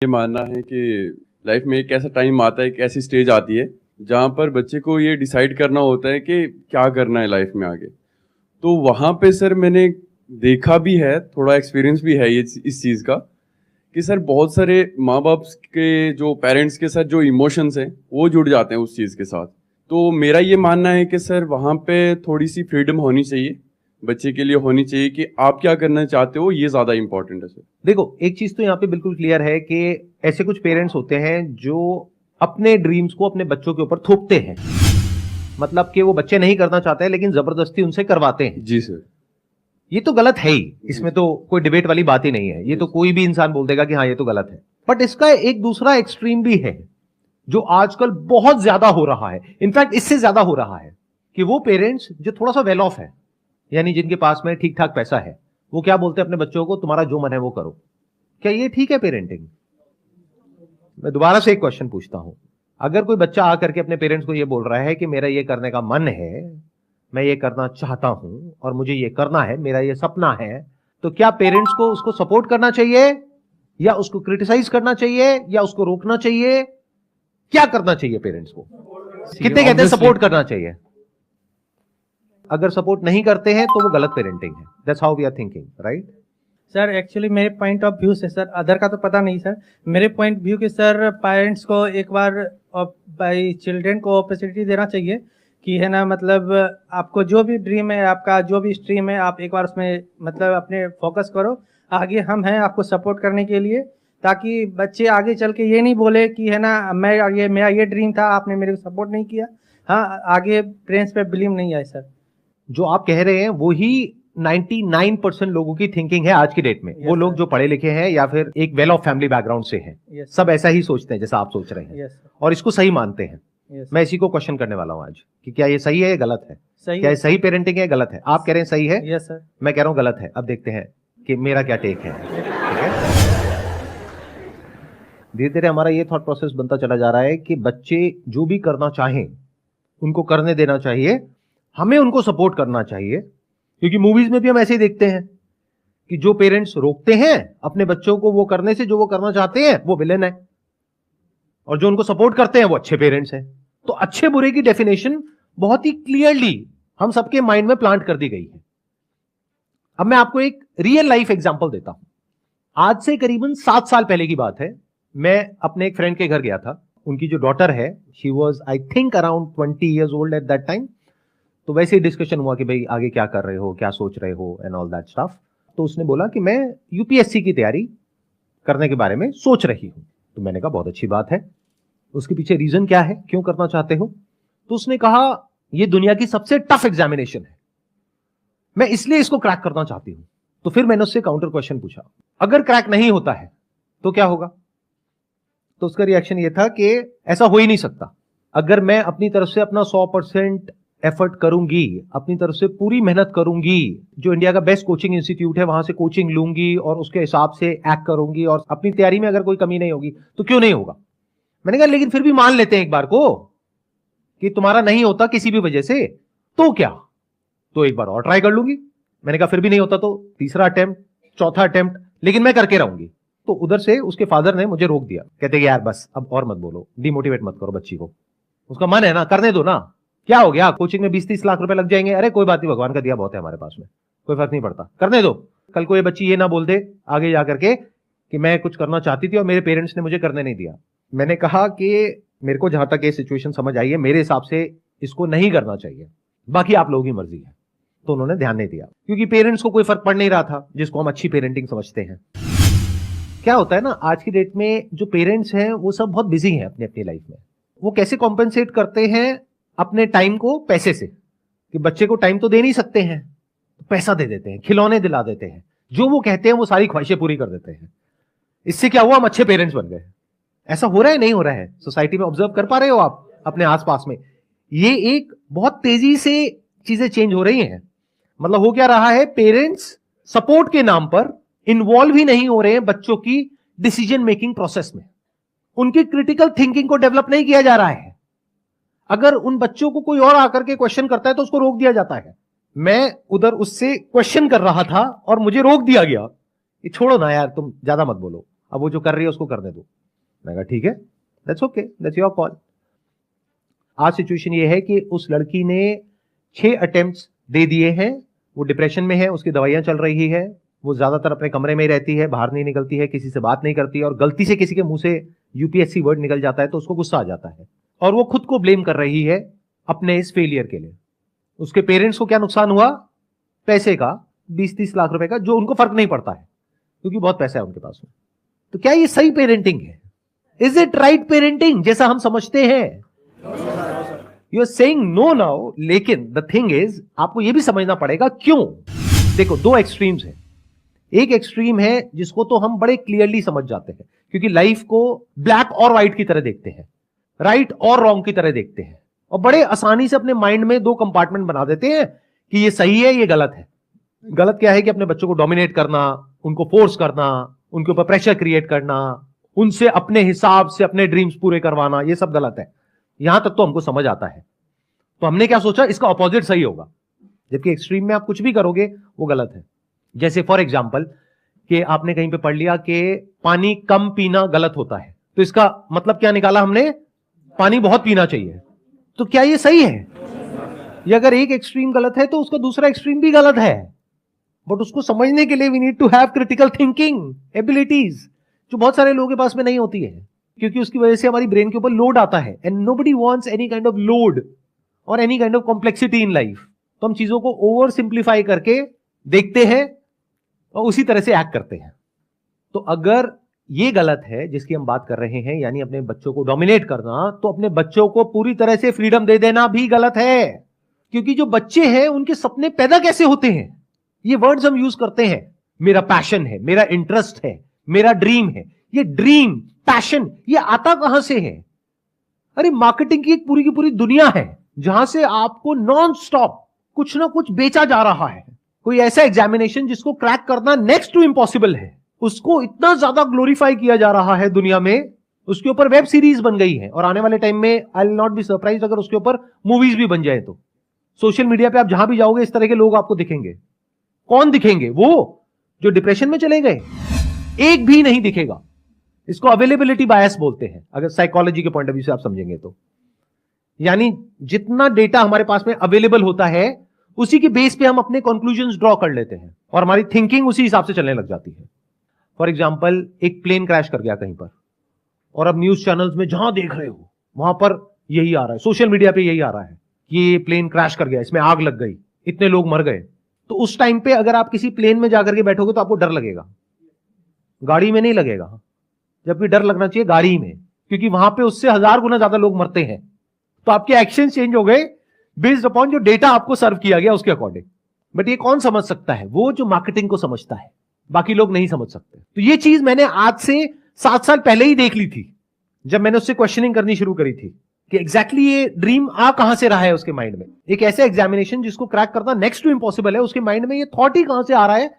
ये मानना है कि लाइफ में एक ऐसा टाइम आता है, एक ऐसी स्टेज आती है जहाँ पर बच्चे को ये डिसाइड करना होता है कि क्या करना है लाइफ में आगे। तो वहाँ पे सर मैंने देखा भी है, थोड़ा एक्सपीरियंस भी है ये इस चीज़ का कि सर बहुत सारे माँ बाप के जो पेरेंट्स के साथ जो इमोशंस हैं वो जुड़ जाते हैं उस चीज़ के साथ। तो मेरा ये मानना है कि सर वहाँ पे थोड़ी सी फ्रीडम होनी चाहिए, बच्चे के लिए होनी चाहिए कि आप क्या करना चाहते हो, ये ज़्यादा इंपॉर्टेंट है सर। देखो, एक चीज तो यहाँ पे बिल्कुल क्लियर है कि ऐसे कुछ पेरेंट्स होते हैं जो अपने ड्रीम्स को अपने बच्चों के ऊपर थोपते हैं। मतलब कि वो बच्चे नहीं करना चाहते हैं लेकिन जबरदस्ती उनसे करवाते हैं। जी सर। ये तो गलत है ही, इसमें तो कोई डिबेट वाली बात ही नहीं है। ये तो कोई भी इंसान बोल देगा कि हाँ ये तो गलत है। बट इसका एक दूसरा एक्सट्रीम भी है जो आजकल बहुत ज्यादा हो रहा है, इनफैक्ट इससे ज्यादा हो रहा है, कि वो पेरेंट्स जो थोड़ा सा वेल ऑफ है, यानी जिनके पास में ठीक ठाक पैसा है, वो क्या बोलते हैं अपने बच्चों को, तुम्हारा जो मन है वो करो। क्या ये ठीक है पेरेंटिंग? मैं दोबारा से एक क्वेश्चन पूछता हूं, अगर कोई बच्चा आकर के अपने पेरेंट्स को ये बोल रहा है कि मेरा ये करने का मन है, मैं ये करना चाहता हूं और मुझे ये करना है, मेरा ये सपना है, तो क्या पेरेंट्स को उसको सपोर्ट करना चाहिए या उसको क्रिटिसाइज करना चाहिए या उसको रोकना चाहिए? क्या करना चाहिए पेरेंट्स को? कितने कहते हैं सपोर्ट करना चाहिए? अगर सपोर्ट नहीं करते हैं तो वो गलत पेरेंटिंग है। That's how we are thinking, right? Sir actually मेरे पॉइंट ऑफ व्यू से, सर अदर का तो पता नहीं सर, मेरे पॉइंट व्यू के सर पेरेंट्स को एक बार बाई चिल्ड्रेन को अपॉर्चुनिटी देना चाहिए कि है ना, मतलब आपको जो भी ड्रीम है, आपका जो भी स्ट्रीम है, आप एक बार उसमें मतलब अपने फोकस करो। आगे हम हैं आपको सपोर्ट करने के लिए, ताकि बच्चे आगे चल के ये नहीं बोले कि है ना मेरा ये ड्रीम था, आपने मेरे को सपोर्ट नहीं किया। हाँ, आगे पेरेंट्स पे बिलीव नहीं आए सर। जो आप कह रहे हैं वो ही 99% लोगों की थिंकिंग है आज की डेट में। वो लोग जो पढ़े लिखे हैं या फिर एक वेल ऑफ फैमिली बैकग्राउंड से हैं, सब ऐसा ही सोचते हैं जैसा आप सोच रहे हैं, और इसको सही मानते हैं। मैं इसी को क्वेश्चन करने वाला हूं आज कि क्या ये सही है या गलत है? क्या ये सही पेरेंटिंग है, गलत है? आप कह रहे हैं सही है, यस सर। मैं कह रहा हूं गलत है। अब देखते हैं कि मेरा क्या टेक है। ठीक है, धीरे धीरे हमारा ये थॉट प्रोसेस बनता चला जा रहा है कि बच्चे जो भी करना चाहें उनको करने देना चाहिए, हमें उनको सपोर्ट करना चाहिए। क्योंकि मूवीज में भी हम ऐसे ही देखते हैं कि जो पेरेंट्स रोकते हैं अपने बच्चों को वो करने से जो वो करना चाहते हैं, वो विलेन है, और जो उनको सपोर्ट करते हैं वो अच्छे पेरेंट्स हैं। तो अच्छे बुरे की डेफिनेशन बहुत ही क्लियरली हम सबके माइंड में प्लांट कर दी गई है। अब मैं आपको एक रियल लाइफ एग्जांपल देता हूं। आज से करीबन 7 साल पहले की बात है। मैं अपने एक फ्रेंड के घर गया था। उनकी जो डॉटर है, she was I think around 20 years old at that time. तो वैसे ही डिस्कशन हुआ कि भाई आगे क्या कर रहे हो, क्या सोच रहे हो एंड ऑल दैट स्टफ। तो उसने बोला कि मैं यूपीएससी की तैयारी करने के बारे में सोच रही हूं। तो मैंने कहा बहुत अच्छी बात है, उसके पीछे रीजन क्या है, क्यों करना चाहते हो? तो उसने कहा यह दुनिया की सबसे टफ एग्जामिनेशन है, मैं इसलिए इसको क्रैक करना चाहती हूं। तो फिर मैंने उससे काउंटर क्वेश्चन पूछा, अगर क्रैक नहीं होता है तो क्या होगा? तो उसका रिएक्शन यह था कि ऐसा हो ही नहीं सकता। अगर मैं अपनी तरफ से अपना 100% एफर्ट करूंगी, अपनी तरफ से पूरी मेहनत करूंगी, जो इंडिया का बेस्ट कोचिंग इंस्टीट्यूट है वहां से कोचिंग लूंगी और उसके हिसाब से एक्ट करूंगी, और अपनी तैयारी में अगर कोई कमी नहीं होगी तो क्यों नहीं होगा? मैंने कहा लेकिन फिर भी मान लेते हैं एक बार को कि तुम्हारा नहीं होता किसी भी वजह से, तो क्या? तो एक बार और ट्राई कर लूंगी। मैंने कहा फिर भी नहीं होता तो तीसरा अटेम्प्ट, चौथा अटेम्प्ट, लेकिन मैं करके रहूंगी। तो उधर से उसके फादर ने मुझे रोक दिया, कहते कि यार बस अब और मत बोलो, डिमोटिवेट मत करो बच्ची को, उसका मन है ना, करने दो ना, क्या हो गया, कोचिंग में 20-30 लाख रुपए लग जाएंगे, अरे कोई बात नहीं, भगवान का दिया बहुत है हमारे पास में, कोई फर्क नहीं पड़ता, करने दो। कल को ये बच्ची ये ना बोल दे आगे जाकर के कि मैं कुछ करना चाहती थी और मेरे पेरेंट्स ने मुझे करने नहीं दिया। मैंने कहा कि मेरे को जहां तक ये सिचुएशन समझ आई है, मेरे हिसाब से इसको नहीं करना चाहिए, बाकी आप लोगों की मर्जी है। तो उन्होंने ध्यान नहीं दिया, क्योंकि पेरेंट्स को कोई फर्क पड़ नहीं रहा था, जिसको हम अच्छी पेरेंटिंग समझते हैं। क्या होता है ना, आज की डेट में जो पेरेंट्स हैं वो सब बहुत बिजी हैं अपनी अपनी लाइफ में। वो कैसे कॉम्पेंसेट करते हैं अपने टाइम को पैसे से, कि बच्चे को टाइम तो दे नहीं सकते हैं, तो पैसा दे देते हैं, खिलौने दिला देते हैं, जो वो कहते हैं वो सारी ख्वाहिशें पूरी कर देते हैं। इससे क्या हुआ, हम अच्छे पेरेंट्स बन गए। ऐसा हो रहा है, नहीं हो रहा है? सोसाइटी में ऑब्जर्व कर पा रहे हो आप अपने आसपास में? ये एक बहुत तेजी से चीजें चेंज हो रही हैं। मतलब हो क्या रहा है, पेरेंट्स सपोर्ट के नाम पर इन्वॉल्व ही नहीं हो रहे हैं बच्चों की डिसीजन मेकिंग प्रोसेस में। उनकी क्रिटिकल थिंकिंग को डेवलप नहीं किया जा रहा है। अगर उन बच्चों को कोई और आकर के क्वेश्चन करता है तो उसको रोक दिया जाता है। मैं उधर उससे क्वेश्चन कर रहा था और मुझे रोक दिया गया, ये छोड़ो ना यार, तुम ज्यादा मत बोलो, अब वो जो कर रही है उसको करने दो। मैं कहा ठीक है, that's okay, that's your call. आज सिचुएशन ये है कि उस लड़की ने 6 अटेम्प्ट्स दे दिए हैं, वो डिप्रेशन में है, उसकी दवाइयां चल रही है, वो ज्यादातर अपने कमरे में ही रहती है, बाहर नहीं निकलती है, किसी से बात नहीं करती है, और गलती से किसी के मुंह से यूपीएससी वर्ड निकल जाता है तो उसको गुस्सा आ जाता है और वो खुद को ब्लेम कर रही है अपने इस फेलियर के लिए। उसके पेरेंट्स को क्या नुकसान हुआ? पैसे का, 20-30 लाख रुपए का, जो उनको फर्क नहीं पड़ता है क्योंकि बहुत पैसा है उनके पास में। तो क्या ये सही पेरेंटिंग है? इज इट राइट पेरेंटिंग जैसा हम समझते हैं? You are saying no now, लेकिन द थिंग इज आपको यह भी समझना पड़ेगा क्यों। देखो, 2 एक्सट्रीम्स हैं। एक एक्सट्रीम है जिसको तो हम बड़े क्लियरली समझ जाते हैं क्योंकि लाइफ को ब्लैक और व्हाइट की तरह देखते हैं, राइट और रॉन्ग की तरह देखते हैं, और बड़े आसानी से अपने माइंड में 2 कंपार्टमेंट बना देते हैं कि ये सही है, ये गलत है। गलत क्या है कि अपने बच्चों को डोमिनेट करना, उनको फोर्स करना, उनके ऊपर प्रेशर क्रिएट करना, उनसे अपने हिसाब से अपने ड्रीम्स पूरे करवाना, ये सब गलत है। यहां तक तो हमको समझ आता है। तो हमने क्या सोचा, इसका ऑपोजिट सही होगा, जबकि एक्सट्रीम में आप कुछ भी करोगे वो गलत है। जैसे फॉर एग्जाम्पल कि आपने कहीं पे पढ़ लिया कि पानी कम पीना गलत होता है, तो इसका मतलब क्या निकाला हमने? पानी बहुत पीना चाहिए। तो क्या ये सही है? ये अगर एक एक्सट्रीम गलत है तो उसका दूसरा एक्सट्रीम भी गलत है। बट उसको समझने के लिए we need to have critical thinking abilities, जो बहुत सारे लोगों के पास में नहीं होती है, क्योंकि उसकी वजह से हमारी ब्रेन के ऊपर लोड आता है। And nobody wants any kind of load और any kind of complexity in life. तो हम चीजों को ओवर सिंप्लीफाई करके देखते हैं और उसी तरह से एक्ट करते हैं। तो अगर ये गलत है जिसकी हम बात कर रहे हैं, यानी अपने बच्चों को डोमिनेट करना, तो अपने बच्चों को पूरी तरह से फ्रीडम दे देना भी गलत है। क्योंकि जो बच्चे हैं उनके सपने पैदा कैसे होते हैं? ये वर्ड्स हम यूज करते हैं, मेरा पैशन है, मेरा इंटरेस्ट है, मेरा ड्रीम है। ये ड्रीम, पैशन, ये आता कहां से है? अरे मार्केटिंग की एक पूरी की पूरी दुनिया है जहां से आपको नॉन स्टॉप कुछ ना कुछ बेचा जा रहा है। कोई ऐसा एग्जामिनेशन जिसको क्रैक करना नेक्स्ट टू इम्पॉसिबल है, उसको इतना ज्यादा ग्लोरीफाई किया जा रहा है दुनिया में, उसके ऊपर वेब सीरीज बन गई है, और आने वाले टाइम में I will not be surprised अगर उसके ऊपर मूवीज भी बन जाए। तो सोशल मीडिया पे आप जहां भी जाओगे इस तरह के लोग आपको दिखेंगे। कौन दिखेंगे? वो जो डिप्रेशन में चले गए, एक भी नहीं दिखेगा। इसको अवेलेबिलिटी बायस बोलते हैं, अगर साइकोलॉजी के पॉइंट ऑफ व्यू से आप समझेंगे तो। यानी जितना डेटा हमारे पास में अवेलेबल होता है उसी के बेस पे हम अपने कंक्लूजन्स ड्रॉ कर लेते हैं और हमारी थिंकिंग उसी हिसाब से चलने लग जाती है। फॉर एग्जाम्पल, एक प्लेन क्रैश कर गया कहीं पर, और अब न्यूज चैनल्स में जहां देख रहे हो वहां पर यही आ रहा है, सोशल मीडिया पे यही आ रहा है कि ये प्लेन क्रैश कर गया, इसमें आग लग गई, इतने लोग मर गए। तो उस टाइम पे अगर आप किसी प्लेन में जाकर के बैठोगे तो आपको डर लगेगा, गाड़ी में नहीं लगेगा। जबकि डर लगना चाहिए गाड़ी में, क्योंकि वहां पे उससे 1000 गुना ज्यादा लोग मरते हैं। तो आपके एक्शन चेंज हो गए बेस्ड अपॉन जो डेटा आपको सर्व किया गया उसके अकॉर्डिंग। बट ये कौन समझ सकता है? वो जो मार्केटिंग को समझता है, बाकी लोग नहीं समझ सकते। तो ये चीज मैंने आज से 7 साल पहले ही देख ली थी, जब मैंने उससे क्वेश्चनिंग करनी शुरू करी थी कि एग्जैक्टली ये ड्रीम आ कहां से रहा है उसके माइंड में। एक ऐसे एग्जामिनेशन जिसको क्रैक करना नेक्स्ट टू इम्पॉसिबल है, उसके माइंड में ये थॉट ही कहां से आ रहा है